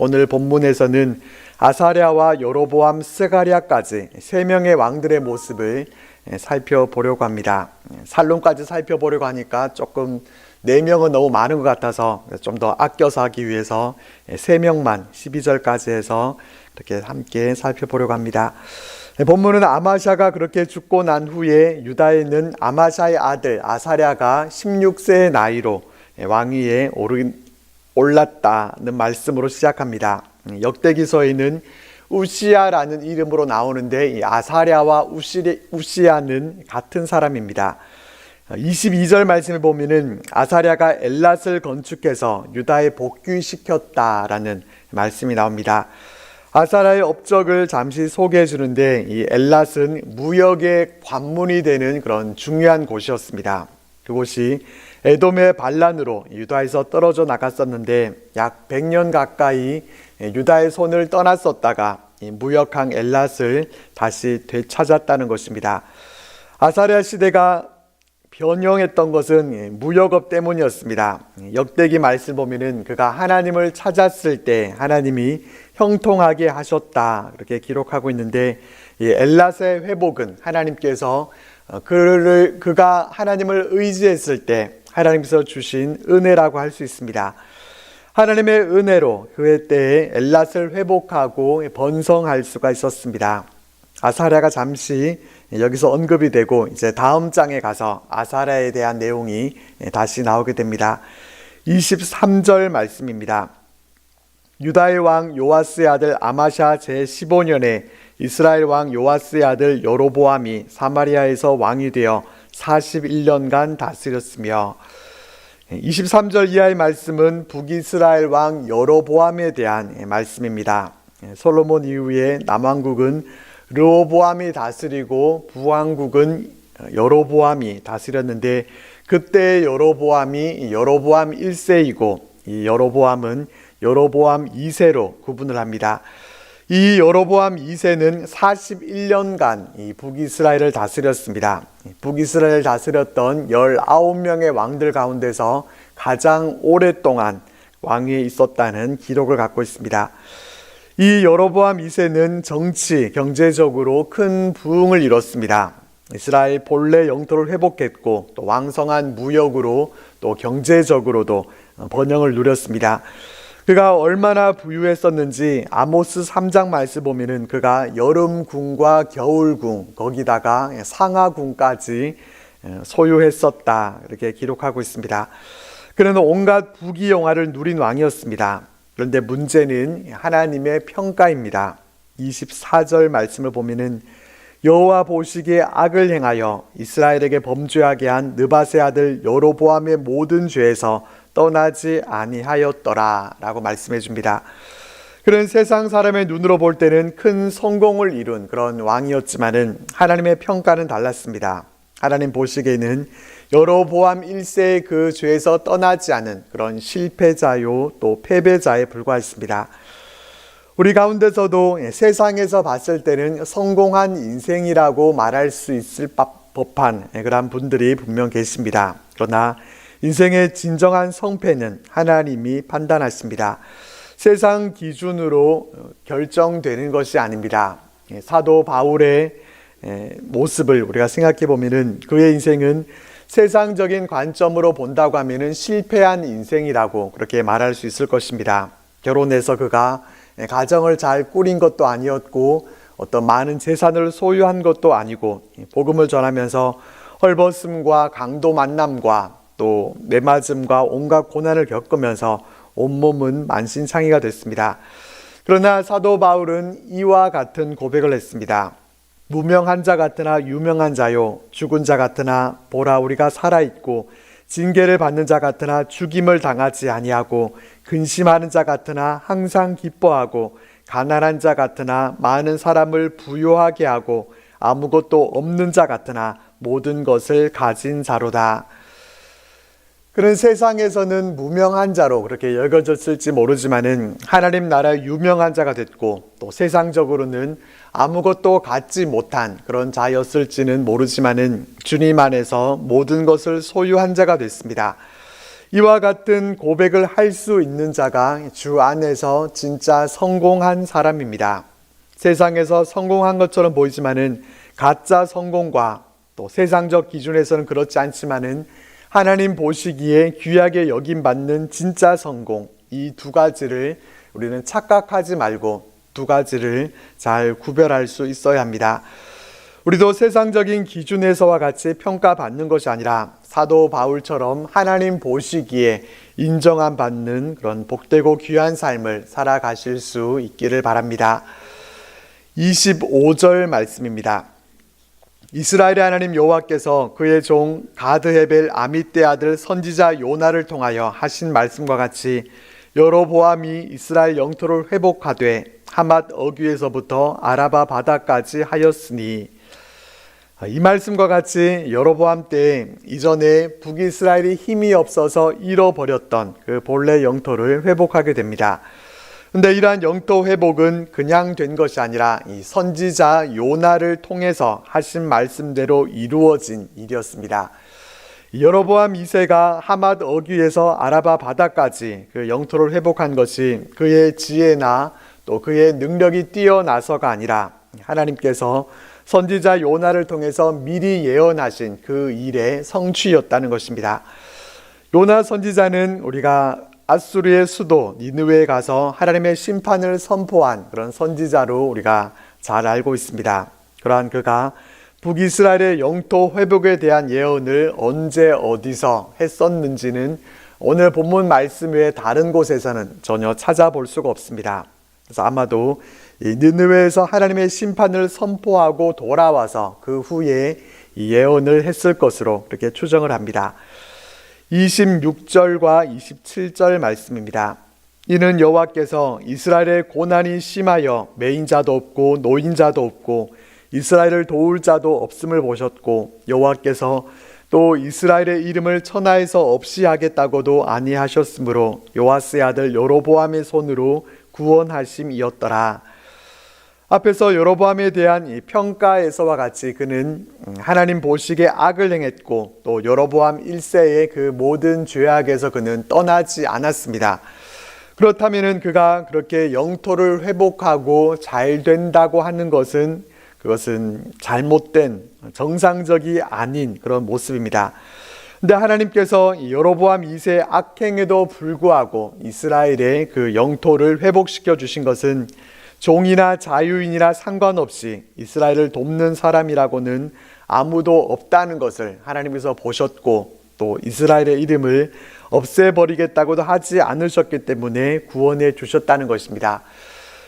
오늘 본문에서는 아사랴와 여로보암, 스가랴까지 세 명의 왕들의 모습을 살펴보려고 합니다. 살론까지 살펴보려고 하니까 조금 4명은 너무 많은 것 같아서 좀 더 아껴서 하기 위해서 3명만 12절까지 해서 이렇게 함께 살펴보려고 합니다. 본문은 아마샤가 그렇게 죽고 난 후에 유다에 있는 아마샤의 아들 아사랴가 16세의 나이로 왕위에 올랐다는 말씀으로 시작합니다. 역대기서에는 우시야라는 이름으로 나오는데 이 아사랴와 우시야는 같은 사람입니다. 22절 말씀을 보면은 아사랴가 엘랏을 건축해서 유다에 복귀시켰다라는 말씀이 나옵니다. 아사랴의 업적을 잠시 소개해 주는데 이 엘랏은 무역의 관문이 되는 그런 중요한 곳이었습니다. 그곳이 에돔의 반란으로 유다에서 떨어져 나갔었는데 약 100년 가까이 유다의 손을 떠났었다가 무역항 엘랏을 다시 되찾았다는 것입니다. 아사랴 시대가 변형했던 것은 무역업 때문이었습니다. 역대기 말씀 보면은 그가 하나님을 찾았을 때 하나님이 형통하게 하셨다 그렇게 기록하고 있는데 이 엘랏의 회복은 하나님께서 그가 하나님을 의지했을 때 하나님께서 주신 은혜라고 할 수 있습니다. 하나님의 은혜로 그의 때에 엘랏을 회복하고 번성할 수가 있었습니다. 아사랴가 잠시 여기서 언급이 되고 이제 다음 장에 가서 아사랴에 대한 내용이 다시 나오게 됩니다. 23절 말씀입니다. 유다의 왕 요아스의 아들 아마샤 제15년에 이스라엘 왕 요아스의 아들 여로보암이 사마리아에서 왕이 되어 41년간 다스렸으며 23절 이하의 말씀은 북이스라엘 왕 여로보암에 대한 말씀입니다. 솔로몬 이후에 남왕국은 르호보암이 다스리고 부왕국은 여로보암이 다스렸는데 그때 여로보암이 여로보암 1세이고 이 여로보암은 여로보암 2세로 구분을 합니다. 이 여로보암 2세는 41년간 이 북이스라엘을 다스렸습니다. 북이스라엘을 다스렸던 19명의 왕들 가운데서 가장 오랫동안 왕위에 있었다는 기록을 갖고 있습니다. 이 여로보암 2세는 정치, 경제적으로 큰 부흥을 이뤘습니다. 이스라엘 본래 영토를 회복했고 또 왕성한 무역으로 또 경제적으로도 번영을 누렸습니다. 그가 얼마나 부유했었는지 아모스 3장 말씀 보면은 그가 여름궁과 겨울궁 거기다가 상하궁까지 소유했었다 이렇게 기록하고 있습니다. 그는 온갖 부귀영화를 누린 왕이었습니다. 그런데 문제는 하나님의 평가입니다. 24절 말씀을 보면은 여호와 보시기에 악을 행하여 이스라엘에게 범죄하게 한 느밧의 아들 여로보암의 모든 죄에서 떠나지 아니하였더라 라고 말씀해 줍니다. 그런 세상 사람의 눈으로 볼 때는 큰 성공을 이룬 그런 왕이었지만은 하나님의 평가는 달랐습니다. 하나님 보시기에는 여로보암 1세의 그 죄에서 떠나지 않은 그런 실패자요 또 패배자에 불과했습니다. 우리 가운데서도 세상에서 봤을 때는 성공한 인생이라고 말할 수 있을 법한 그런 분들이 분명 계십니다. 그러나 인생의 진정한 성패는 하나님이 판단하십니다. 세상 기준으로 결정되는 것이 아닙니다. 사도 바울의 모습을 우리가 생각해 보면은 그의 인생은 세상적인 관점으로 본다고 하면은 실패한 인생이라고 그렇게 말할 수 있을 것입니다. 결혼해서 그가 가정을 잘 꾸린 것도 아니었고 어떤 많은 재산을 소유한 것도 아니고 복음을 전하면서 헐벗음과 강도 만남과 또 매맞음과 온갖 고난을 겪으면서 온몸은 만신창이가 됐습니다. 그러나 사도 바울은 이와 같은 고백을 했습니다. 무명한 자 같으나 유명한 자요 죽은 자 같으나 보라 우리가 살아있고 징계를 받는 자 같으나 죽임을 당하지 아니하고 근심하는 자 같으나 항상 기뻐하고 가난한 자 같으나 많은 사람을 부요하게 하고 아무것도 없는 자 같으나 모든 것을 가진 자로다. 그런 세상에서는 무명한 자로 그렇게 여겨졌을지 모르지만은 하나님 나라의 유명한 자가 됐고 또 세상적으로는 아무것도 갖지 못한 그런 자였을지는 모르지만은 주님 안에서 모든 것을 소유한 자가 됐습니다. 이와 같은 고백을 할 수 있는 자가 주 안에서 진짜 성공한 사람입니다. 세상에서 성공한 것처럼 보이지만은 가짜 성공과 또 세상적 기준에서는 그렇지 않지만은 하나님 보시기에 귀하게 여김받는 진짜 성공, 이 두 가지를 우리는 착각하지 말고 두 가지를 잘 구별할 수 있어야 합니다. 우리도 세상적인 기준에서와 같이 평가받는 것이 아니라 사도 바울처럼 하나님 보시기에 인정함 받는 그런 복되고 귀한 삶을 살아가실 수 있기를 바랍니다. 25절 말씀입니다. 이스라엘의 하나님 여호와께서 그의 종 가드헤벨 아미떼 아들 선지자 요나를 통하여 하신 말씀과 같이 여로보암이 이스라엘 영토를 회복하되 하맛 어귀에서부터 아라바 바다까지 하였으니, 이 말씀과 같이 여로보암 때 이전에 북이스라엘이 힘이 없어서 잃어버렸던 그 본래 영토를 회복하게 됩니다. 그런데 이러한 영토 회복은 그냥 된 것이 아니라 이 선지자 요나를 통해서 하신 말씀대로 이루어진 일이었습니다. 여로보암 2세가 하맛 어귀에서 아라바 바다까지 그 영토를 회복한 것이 그의 지혜나 또 그의 능력이 뛰어나서가 아니라 하나님께서 선지자 요나를 통해서 미리 예언하신 그 일의 성취였다는 것입니다. 요나 선지자는 우리가 아수르의 수도 니느웨에 가서 하나님의 심판을 선포한 그런 선지자로 우리가 잘 알고 있습니다. 그러한 그가 북이스라엘의 영토 회복에 대한 예언을 언제 어디서 했었는지는 오늘 본문 말씀 외에 다른 곳에서는 전혀 찾아볼 수가 없습니다. 그래서 아마도 이 니느웨에서 하나님의 심판을 선포하고 돌아와서 그 후에 이 예언을 했을 것으로 그렇게 추정을 합니다. 26절과 27절 말씀입니다. 이는 여호와께서 이스라엘의 고난이 심하여 매인자도 없고 노인자도 없고 이스라엘을 도울 자도 없음을 보셨고 여호와께서 또 이스라엘의 이름을 천하에서 없이 하겠다고도 아니하셨으므로 요아스의 아들 여로보암의 손으로 구원하심이었더라. 앞에서 여로보암에 대한 이 평가에서와 같이 그는 하나님 보시기에 악을 행했고 또 여로보암 1세의 그 모든 죄악에서 그는 떠나지 않았습니다. 그렇다면 그가 그렇게 영토를 회복하고 잘 된다고 하는 것은 그것은 잘못된 정상적이 아닌 그런 모습입니다. 근데 하나님께서 여로보암 2세의 악행에도 불구하고 이스라엘의 그 영토를 회복시켜 주신 것은 종이나 자유인이나 상관없이 이스라엘을 돕는 사람이라고는 아무도 없다는 것을 하나님께서 보셨고 또 이스라엘의 이름을 없애버리겠다고도 하지 않으셨기 때문에 구원해 주셨다는 것입니다.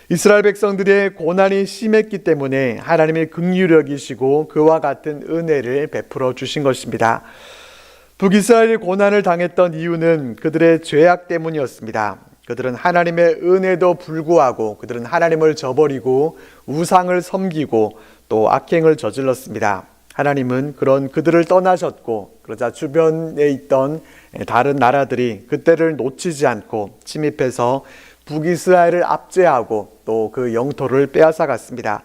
이스라엘 백성들의 고난이 심했기 때문에 하나님의 긍휼히 여기시고 그와 같은 은혜를 베풀어 주신 것입니다. 북이스라엘이 고난을 당했던 이유는 그들의 죄악 때문이었습니다. 그들은 하나님의 은혜도 불구하고 그들은 하나님을 저버리고 우상을 섬기고 또 악행을 저질렀습니다. 하나님은 그런 그들을 떠나셨고 그러자 주변에 있던 다른 나라들이 그때를 놓치지 않고 침입해서 북이스라엘을 압제하고 또 그 영토를 빼앗아 갔습니다.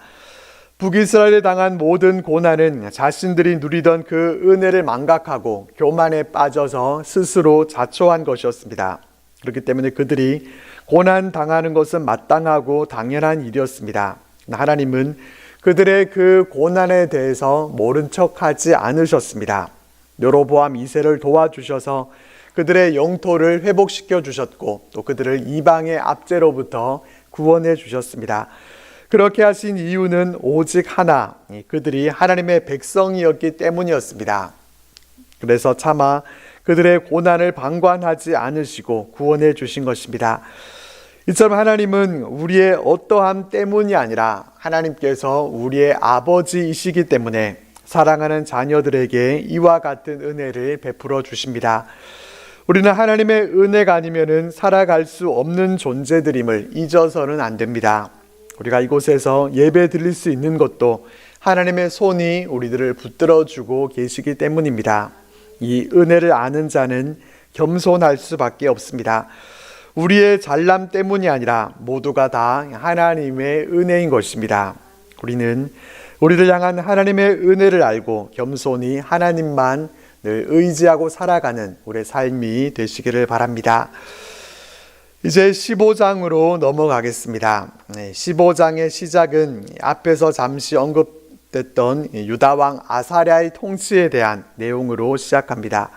북이스라엘에 당한 모든 고난은 자신들이 누리던 그 은혜를 망각하고 교만에 빠져서 스스로 자초한 것이었습니다. 그렇기 때문에 그들이 고난 당하는 것은 마땅하고 당연한 일이었습니다. 하나님은 그들의 그 고난에 대해서 모른 척하지 않으셨습니다. 여로보암 2세를 도와주셔서 그들의 영토를 회복시켜 주셨고 또 그들을 이방의 압제로부터 구원해 주셨습니다. 그렇게 하신 이유는 오직 하나, 그들이 하나님의 백성이었기 때문이었습니다. 그래서 차마 그들의 고난을 방관하지 않으시고 구원해 주신 것입니다. 이처럼 하나님은 우리의 어떠함 때문이 아니라 하나님께서 우리의 아버지이시기 때문에 사랑하는 자녀들에게 이와 같은 은혜를 베풀어 주십니다. 우리는 하나님의 은혜가 아니면은 살아갈 수 없는 존재들임을 잊어서는 안 됩니다. 우리가 이곳에서 예배 드릴 수 있는 것도 하나님의 손이 우리들을 붙들어 주고 계시기 때문입니다. 이 은혜를 아는 자는 겸손할 수밖에 없습니다. 우리의 잘남 때문이 아니라 모두가 다 하나님의 은혜인 것입니다. 우리는 우리를 향한 하나님의 은혜를 알고 겸손히 하나님만 늘 의지하고 살아가는 우리의 삶이 되시기를 바랍니다. 이제 15장으로 넘어가겠습니다. 15장의 시작은 앞에서 잠시 언급됐던 유다왕 아사랴의 통치에 대한 내용으로 시작합니다.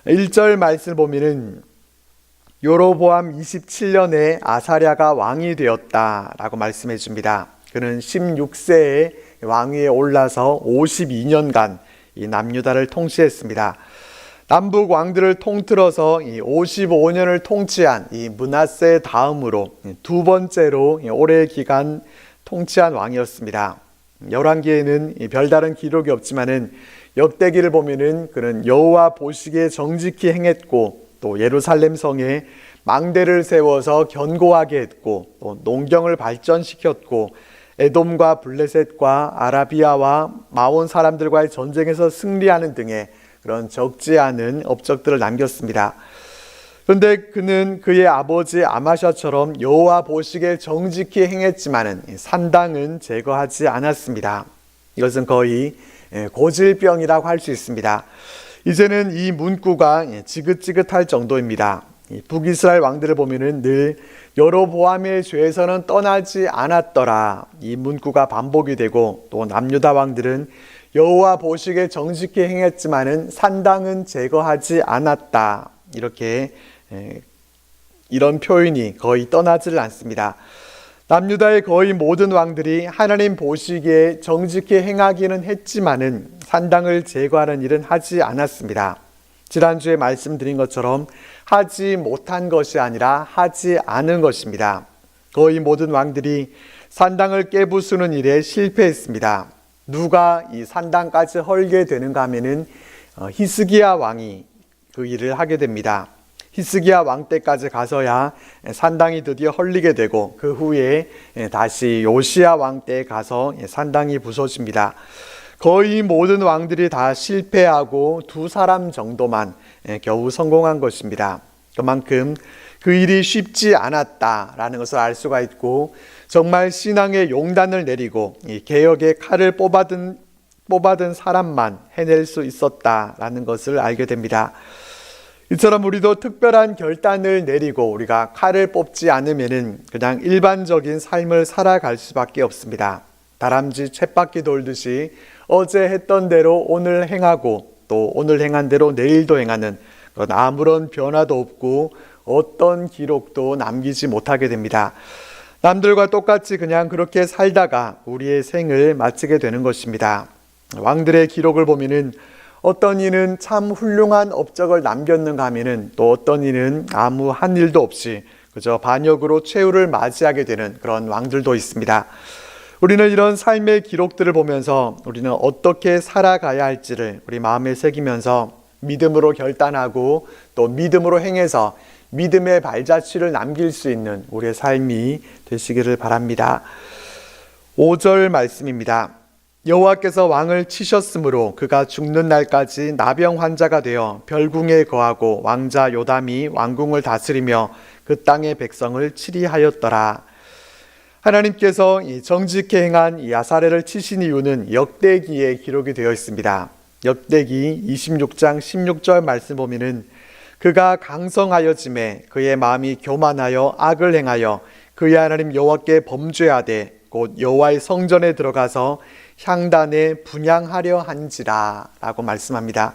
1절 말씀을 보면은 여로보암 27년에 아사랴가 왕이 되었다라고 말씀해 줍니다. 그는 16세에 왕위에 올라서 52년간 이 남유다를 통치했습니다. 남북 왕들을 통틀어서 이 55년을 통치한 이 므낫세 다음으로 두 번째로 오랜 기간 통치한 왕이었습니다. 열왕기에는 별다른 기록이 없지만은 역대기를 보면은 그는 여호와 보시기에 정직히 행했고 또 예루살렘 성에 망대를 세워서 견고하게 했고 또 농경을 발전시켰고 에돔과 블레셋과 아라비아와 마온 사람들과의 전쟁에서 승리하는 등의 그런 적지 않은 업적들을 남겼습니다. 그런데 그는 그의 아버지 아마샤처럼 여호와 보시기에 정직히 행했지만은 산당은 제거하지 않았습니다. 이것은 거의 고질병이라고 할 수 있습니다. 이제는 이 문구가 지긋지긋할 정도입니다. 북이스라엘 왕들을 보면은 늘 여로보암의 죄에서는 떠나지 않았더라, 이 문구가 반복이 되고, 또 남유다 왕들은 여호와 보시기에 정직히 행했지만은 산당은 제거하지 않았다, 이렇게 이런 표현이 거의 떠나지를 않습니다. 남유다의 거의 모든 왕들이 하나님 보시기에 정직히 행하기는 했지만은 산당을 제거하는 일은 하지 않았습니다. 지난주에 말씀드린 것처럼 하지 못한 것이 아니라 하지 않은 것입니다. 거의 모든 왕들이 산당을 깨부수는 일에 실패했습니다. 누가 이 산당까지 헐게 되는가 하면은 히스기야 왕이 그 일을 하게 됩니다. 히스기야 왕 때까지 가서야 산당이 드디어 헐리게 되고, 그 후에 다시 요시야 왕 때에 가서 산당이 부서집니다. 거의 모든 왕들이 다 실패하고 두 사람 정도만 겨우 성공한 것입니다. 그만큼 그 일이 쉽지 않았다라는 것을 알 수가 있고, 정말 신앙의 용단을 내리고 이 개혁의 칼을 뽑아든 사람만 해낼 수 있었다라는 것을 알게 됩니다. 이처럼 우리도 특별한 결단을 내리고 우리가 칼을 뽑지 않으면은 그냥 일반적인 삶을 살아갈 수밖에 없습니다. 다람쥐 쳇바퀴 돌듯이 어제 했던 대로 오늘 행하고 또 오늘 행한 대로 내일도 행하는, 그건 아무런 변화도 없고 어떤 기록도 남기지 못하게 됩니다. 남들과 똑같이 그냥 그렇게 살다가 우리의 생을 마치게 되는 것입니다. 왕들의 기록을 보면은 어떤 이는 참 훌륭한 업적을 남겼는가 하면은 또 어떤 이는 아무 한 일도 없이 그저 반역으로 최후를 맞이하게 되는 그런 왕들도 있습니다. 우리는 이런 삶의 기록들을 보면서 우리는 어떻게 살아가야 할지를 우리 마음에 새기면서 믿음으로 결단하고 또 믿음으로 행해서 믿음의 발자취를 남길 수 있는 우리의 삶이 되시기를 바랍니다. 5절 말씀입니다. 여호와께서 왕을 치셨으므로 그가 죽는 날까지 나병 환자가 되어 별궁에 거하고 왕자 요담이 왕궁을 다스리며 그 땅의 백성을 치리하였더라. 하나님께서 이 정직히 행한 이 아사랴를 치신 이유는 역대기에 기록이 되어 있습니다. 역대기 26장 16절 말씀 보면은 그가 강성하여짐에 그의 마음이 교만하여 악을 행하여 그의 하나님 여호와께 범죄하되 곧 여호와의 성전에 들어가서 향단에 분향하려 한지라 라고 말씀합니다.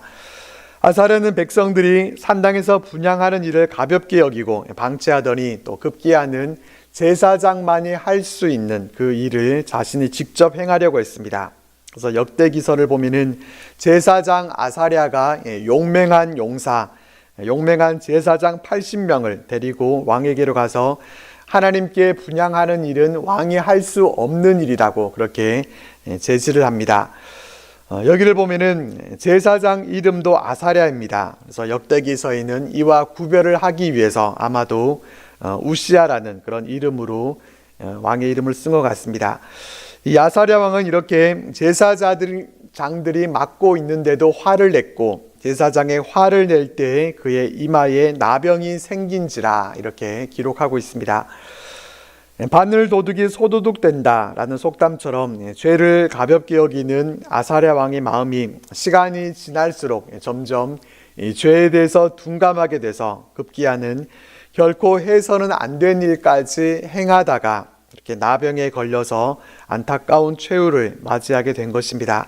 아사랴는 백성들이 산당에서 분향하는 일을 가볍게 여기고 방치하더니 또 급기야는 제사장만이 할 수 있는 그 일을 자신이 직접 행하려고 했습니다. 그래서 역대기서를 보면은 제사장 아사랴가 용맹한 용사, 용맹한 제사장 80명을 데리고 왕에게로 가서 하나님께 분향하는 일은 왕이 할 수 없는 일이라고 그렇게 제지를 합니다. 여기를 보면은 제사장 이름도 아사랴입니다. 그래서 역대기서에는 이와 구별을 하기 위해서 아마도 우시야라는 그런 이름으로 왕의 이름을 쓴 것 같습니다. 이 아사랴 왕은 이렇게 제사장들이 맡고 있는데도 화를 냈고, 제사장의 화를 낼 때에 그의 이마에 나병이 생긴지라 이렇게 기록하고 있습니다. 바늘 도둑이 소도둑 된다라는 속담처럼 죄를 가볍게 여기는 아사랴 왕의 마음이 시간이 지날수록 점점 이 죄에 대해서 둔감하게 돼서 급기야는 결코 해서는 안 된 일까지 행하다가 이렇게 나병에 걸려서 안타까운 최후를 맞이하게 된 것입니다.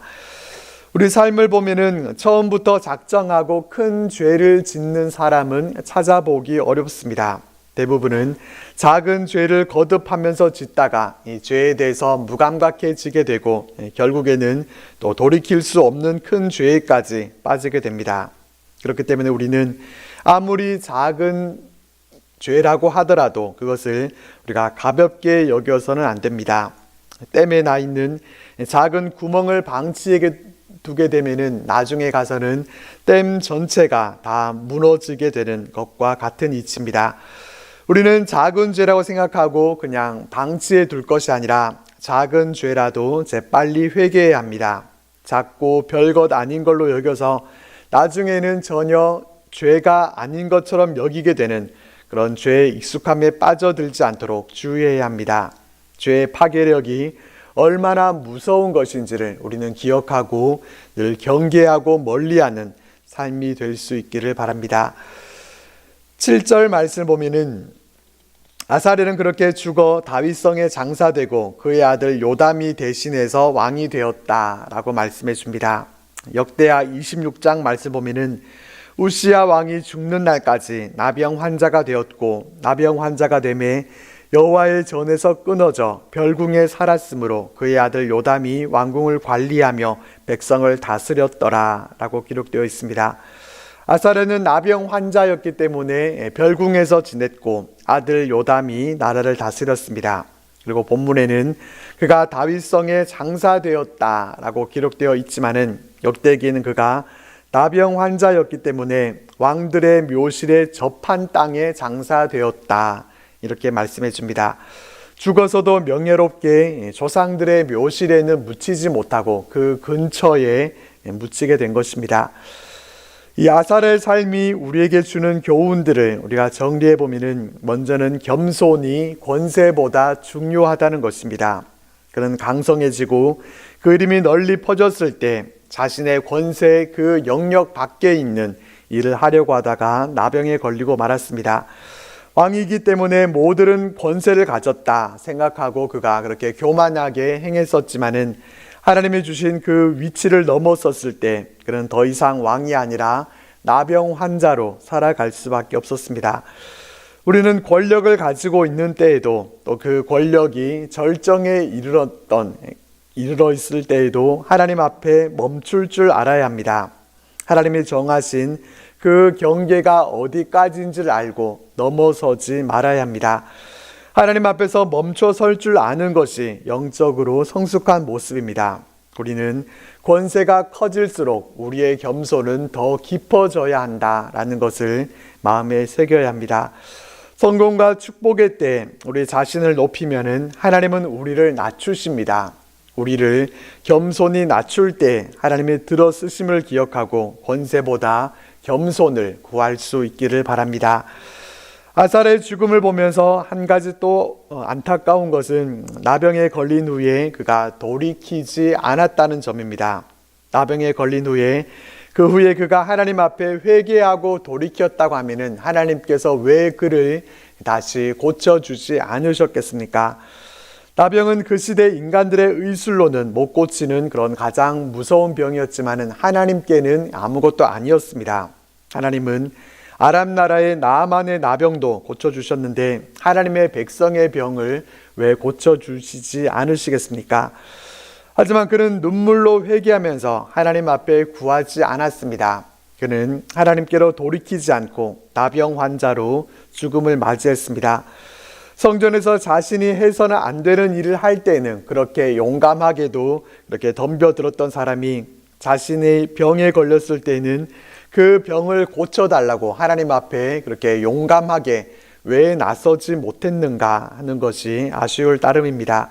우리 삶을 보면은 처음부터 작정하고 큰 죄를 짓는 사람은 찾아보기 어렵습니다. 대부분은 작은 죄를 거듭하면서 짓다가 이 죄에 대해서 무감각해지게 되고 결국에는 또 돌이킬 수 없는 큰 죄까지 빠지게 됩니다. 그렇기 때문에 우리는 아무리 작은 죄라고 하더라도 그것을 우리가 가볍게 여겨서는 안 됩니다. 댐에 나 있는 작은 구멍을 방치하게 두게 되면은 나중에 가서는 댐 전체가 다 무너지게 되는 것과 같은 이치입니다. 우리는 작은 죄라고 생각하고 그냥 방치해 둘 것이 아니라 작은 죄라도 재빨리 회개해야 합니다. 작고 별것 아닌 걸로 여겨서 나중에는 전혀 죄가 아닌 것처럼 여기게 되는 그런 죄의 익숙함에 빠져들지 않도록 주의해야 합니다. 죄의 파괴력이 얼마나 무서운 것인지를 우리는 기억하고 늘 경계하고 멀리하는 삶이 될 수 있기를 바랍니다. 7절 말씀을 보면은 아사랴는 그렇게 죽어 다윗성에 장사되고 그의 아들 요담이 대신해서 왕이 되었다라고 말씀해 줍니다. 역대하 26장 말씀 보면은 우시야 왕이 죽는 날까지 나병 환자가 되었고 나병 환자가 되매 여호와의 전에서 끊어져 별궁에 살았으므로 그의 아들 요담이 왕궁을 관리하며 백성을 다스렸더라 라고 기록되어 있습니다. 아사랴는 나병 환자였기 때문에 별궁에서 지냈고 아들 요담이 나라를 다스렸습니다. 그리고 본문에는 그가 다윗성에 장사되었다라고 기록되어 있지만은 역대기에는 그가 나병 환자였기 때문에 왕들의 묘실에 접한 땅에 장사되었다 이렇게 말씀해 줍니다. 죽어서도 명예롭게 조상들의 묘실에는 묻히지 못하고 그 근처에 묻히게 된 것입니다. 이 아사랴의 삶이 우리에게 주는 교훈들을 우리가 정리해 보면은 먼저는 겸손이 권세보다 중요하다는 것입니다. 그는 강성해지고 그 이름이 널리 퍼졌을 때 자신의 권세 그 영역 밖에 있는 일을 하려고 하다가 나병에 걸리고 말았습니다. 왕이기 때문에 모두는 권세를 가졌다 생각하고 그가 그렇게 교만하게 행했었지만은 하나님이 주신 그 위치를 넘어섰을 때 그는 더 이상 왕이 아니라 나병 환자로 살아갈 수밖에 없었습니다. 우리는 권력을 가지고 있는 때에도 또 그 권력이 절정에 이르러 있을 때에도 하나님 앞에 멈출 줄 알아야 합니다. 하나님이 정하신 그 경계가 어디까지인지를 알고 넘어서지 말아야 합니다. 하나님 앞에서 멈춰 설 줄 아는 것이 영적으로 성숙한 모습입니다. 우리는 권세가 커질수록 우리의 겸손은 더 깊어져야 한다라는 것을 마음에 새겨야 합니다. 성공과 축복의 때 우리 자신을 높이면은 하나님은 우리를 낮추십니다. 우리를 겸손히 낮출 때 하나님의 들어쓰심을 기억하고 권세보다 겸손을 구할 수 있기를 바랍니다. 아사랴의 죽음을 보면서 한 가지 또 안타까운 것은 나병에 걸린 후에 그가 돌이키지 않았다는 점입니다. 나병에 걸린 후에 그 후에 그가 하나님 앞에 회개하고 돌이켰다고 하면은 하나님께서 왜 그를 다시 고쳐주지 않으셨겠습니까? 나병은 그 시대 인간들의 의술로는 못 고치는 그런 가장 무서운 병이었지만은 하나님께는 아무것도 아니었습니다. 하나님은 아람 나라의 나아만의 나병도 고쳐주셨는데 하나님의 백성의 병을 왜 고쳐주시지 않으시겠습니까? 하지만 그는 눈물로 회개하면서 하나님 앞에 구하지 않았습니다. 그는 하나님께로 돌이키지 않고 나병 환자로 죽음을 맞이했습니다. 성전에서 자신이 해서는 안 되는 일을 할 때는 그렇게 용감하게도 그렇게 덤벼들었던 사람이 자신의 병에 걸렸을 때는 그 병을 고쳐달라고 하나님 앞에 그렇게 용감하게 왜 나서지 못했는가 하는 것이 아쉬울 따름입니다.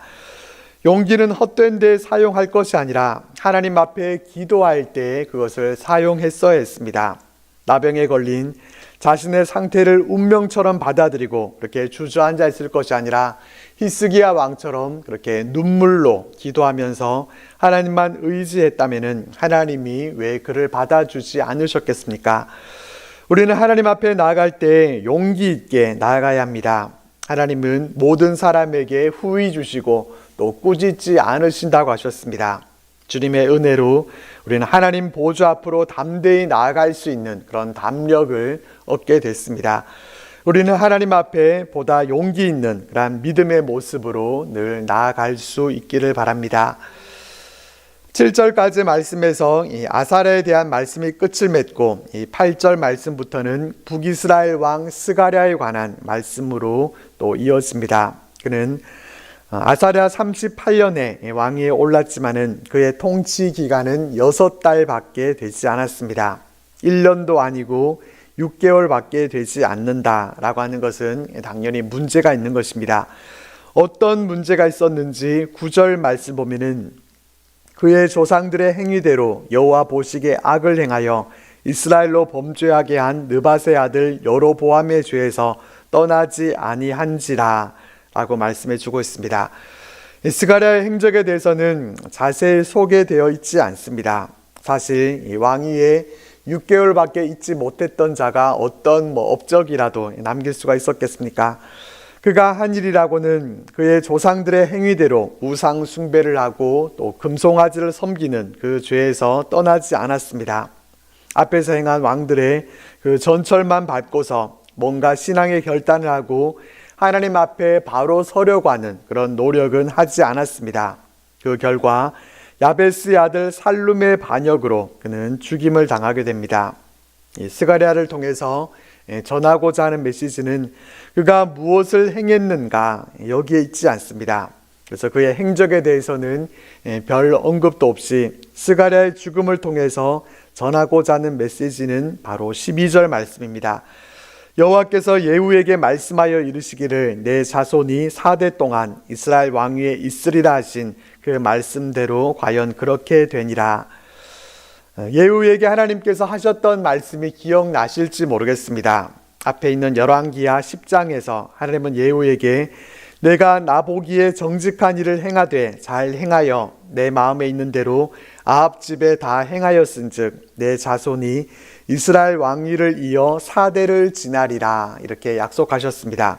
용기는 헛된 데 사용할 것이 아니라 하나님 앞에 기도할 때 그것을 사용했어야 했습니다. 나병에 걸린 자신의 상태를 운명처럼 받아들이고 그렇게 주저앉아 있을 것이 아니라 히스기야 왕처럼 그렇게 눈물로 기도하면서 하나님만 의지했다면 하나님이 왜 그를 받아주지 않으셨겠습니까? 우리는 하나님 앞에 나아갈 때 용기 있게 나아가야 합니다. 하나님은 모든 사람에게 후히 주시고 또 꾸짖지 않으신다고 하셨습니다. 주님의 은혜로 우리는 하나님 보좌 앞으로 담대히 나아갈 수 있는 그런 담력을 얻게 됐습니다. 우리는 하나님 앞에 보다 용기 있는 그런 믿음의 모습으로 늘 나아갈 수 있기를 바랍니다. 7절까지 말씀에서 이 아사랴에 대한 말씀이 끝을 맺고 이 8절 말씀부터는 북이스라엘 왕 스가랴에 관한 말씀으로 또 이어집니다. 그는 아사랴 38년에 왕위에 올랐지만은 그의 통치 기간은 6달밖에 되지 않았습니다. 1년도 아니고 6개월밖에 되지 않는다라고 하는 것은 당연히 문제가 있는 것입니다. 어떤 문제가 있었는지 9절 말씀 보면은 그의 조상들의 행위대로 여호와 보시기에 악을 행하여 이스라엘로 범죄하게 한 느밧의 아들 여로보암의 죄에서 떠나지 아니한지라 라고 말씀해 주고 있습니다. 스가랴의 행적에 대해서는 자세히 소개되어 있지 않습니다. 사실 이 왕위에 6개월밖에 있지 못했던 자가 어떤 업적이라도 남길 수가 있었겠습니까? 그가 한 일이라고는 그의 조상들의 행위대로 우상 숭배를 하고 또 금송아지를 섬기는 그 죄에서 떠나지 않았습니다. 앞에서 행한 왕들의 그 전철만 밟고서 뭔가 신앙의 결단을 하고 하나님 앞에 바로 서려고 하는 그런 노력은 하지 않았습니다. 그 결과 야베스의 아들 살룸의 반역으로 그는 죽임을 당하게 됩니다. 스가랴를 통해서 전하고자 하는 메시지는 그가 무엇을 행했는가 여기에 있지 않습니다. 그래서 그의 행적에 대해서는 별 언급도 없이 스가랴의 죽음을 통해서 전하고자 하는 메시지는 바로 12절 말씀입니다. 여호와께서 예후에게 말씀하여 이르시기를 내 자손이 4대 동안 이스라엘 왕위에 있으리라 하신 그 말씀대로 과연 그렇게 되니라. 예후에게 하나님께서 하셨던 말씀이 기억나실지 모르겠습니다. 앞에 있는 열왕기하 10장에서 하나님은 예후에게 내가 나보기에 정직한 일을 행하되 잘 행하여 내 마음에 있는 대로 아합 집에 다 행하였은즉 내 자손이 이스라엘 왕위를 이어 4대를 지나리라 이렇게 약속하셨습니다.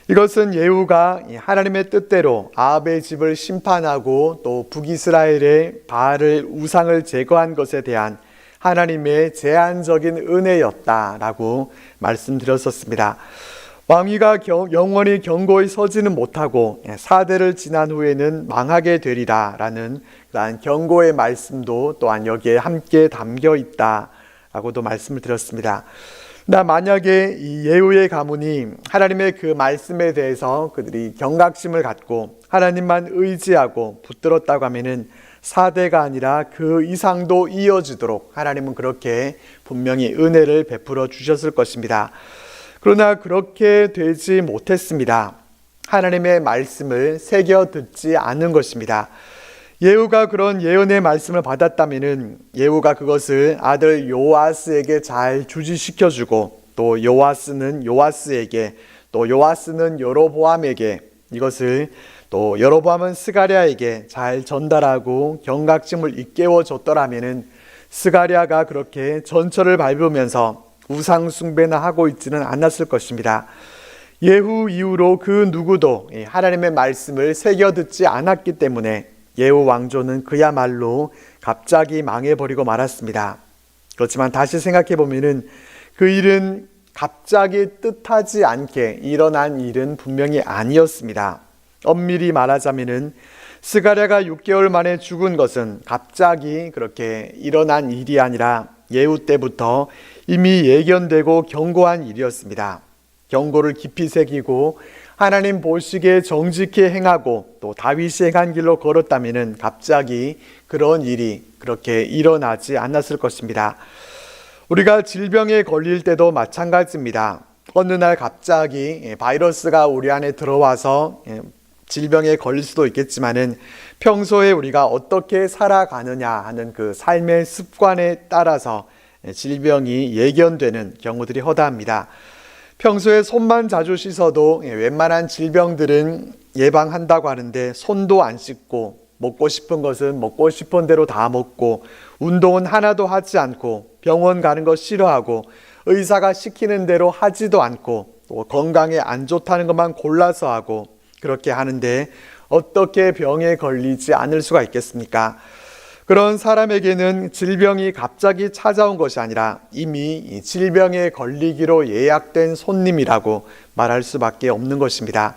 이것은 예후가 하나님의 뜻대로 아합의 집을 심판하고 또 북이스라엘의 바알을 우상을 제거한 것에 대한 하나님의 제한적인 은혜였다라고 말씀드렸었습니다. 왕위가 영원히 견고히 서지는 못하고 4대를 지난 후에는 망하게 되리라라는 그러한 경고의 말씀도 또한 여기에 함께 담겨 있다라고도 말씀을 드렸습니다. 만약에 이 예후의 가문이 하나님의 그 말씀에 대해서 그들이 경각심을 갖고 하나님만 의지하고 붙들었다고 하면은 4대가 아니라 그 이상도 이어지도록 하나님은 그렇게 분명히 은혜를 베풀어 주셨을 것입니다. 그러나 그렇게 되지 못했습니다. 하나님의 말씀을 새겨 듣지 않은 것입니다. 예후가 그런 예언의 말씀을 받았다면 예후가 그것을 아들 요아스에게 잘 주지시켜주고 또 요아스는 요아스에게 또 요아스는 여로보암에게 이것을 또 여로보암은 스가랴에게 잘 전달하고 경각심을 일깨워줬더라면 스가랴가 그렇게 전철을 밟으면서 우상 숭배나 하고 있지는 않았을 것입니다. 예후 이후로 그 누구도 하나님의 말씀을 새겨 듣지 않았기 때문에 예후 왕조는 그야말로 갑자기 망해버리고 말았습니다. 그렇지만 다시 생각해 보면은 그 일은 갑자기 뜻하지 않게 일어난 일은 분명히 아니었습니다. 엄밀히 말하자면은 스가랴가 6개월 만에 죽은 것은 갑자기 그렇게 일어난 일이 아니라 예후 때부터 이미 예견되고 경고한 일이었습니다. 경고를 깊이 새기고 하나님 보시기에 정직히 행하고 또 다윗이 행한 길로 걸었다면 갑자기 그런 일이 그렇게 일어나지 않았을 것입니다. 우리가 질병에 걸릴 때도 마찬가지입니다. 어느 날 갑자기 바이러스가 우리 안에 들어와서 질병에 걸릴 수도 있겠지만은 평소에 우리가 어떻게 살아가느냐 하는 그 삶의 습관에 따라서 질병이 예견되는 경우들이 허다합니다. 평소에 손만 자주 씻어도 웬만한 질병들은 예방한다고 하는데 손도 안 씻고 먹고 싶은 것은 먹고 싶은 대로 다 먹고 운동은 하나도 하지 않고 병원 가는 거 싫어하고 의사가 시키는 대로 하지도 않고 또 건강에 안 좋다는 것만 골라서 하고 그렇게 하는데 어떻게 병에 걸리지 않을 수가 있겠습니까? 그런 사람에게는 질병이 갑자기 찾아온 것이 아니라 이미 질병에 걸리기로 예약된 손님이라고 말할 수밖에 없는 것입니다.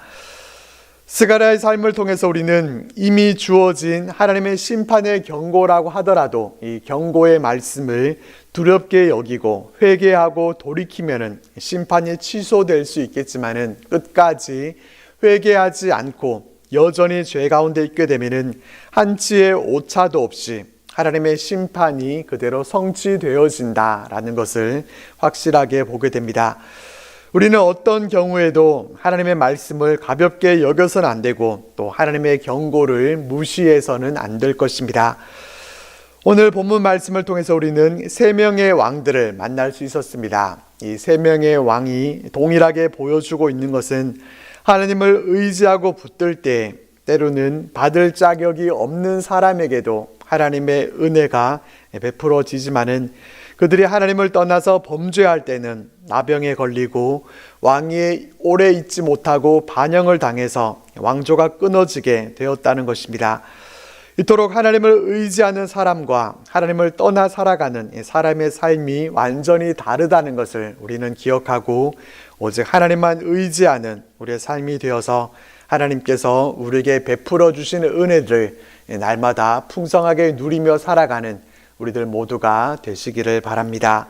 스가랴의 삶을 통해서 우리는 이미 주어진 하나님의 심판의 경고라고 하더라도 이 경고의 말씀을 두렵게 여기고 회개하고 돌이키면은 심판이 취소될 수 있겠지만은 끝까지 회개하지 않고 여전히 죄 가운데 있게 되면은 한치의 오차도 없이 하나님의 심판이 그대로 성취되어진다라는 것을 확실하게 보게 됩니다. 우리는 어떤 경우에도 하나님의 말씀을 가볍게 여겨서는 안 되고 또 하나님의 경고를 무시해서는 안 될 것입니다. 오늘 본문 말씀을 통해서 우리는 세 명의 왕들을 만날 수 있었습니다. 이 세 명의 왕이 동일하게 보여주고 있는 것은 하나님을 의지하고 붙들 때 때로는 받을 자격이 없는 사람에게도 하나님의 은혜가 베풀어지지만은 그들이 하나님을 떠나서 범죄할 때는 나병에 걸리고 왕위에 오래 있지 못하고 반영을 당해서 왕조가 끊어지게 되었다는 것입니다. 이토록 하나님을 의지하는 사람과 하나님을 떠나 살아가는 사람의 삶이 완전히 다르다는 것을 우리는 기억하고 오직 하나님만 의지하는 우리의 삶이 되어서 하나님께서 우리에게 베풀어 주시는 은혜들을 날마다 풍성하게 누리며 살아가는 우리들 모두가 되시기를 바랍니다.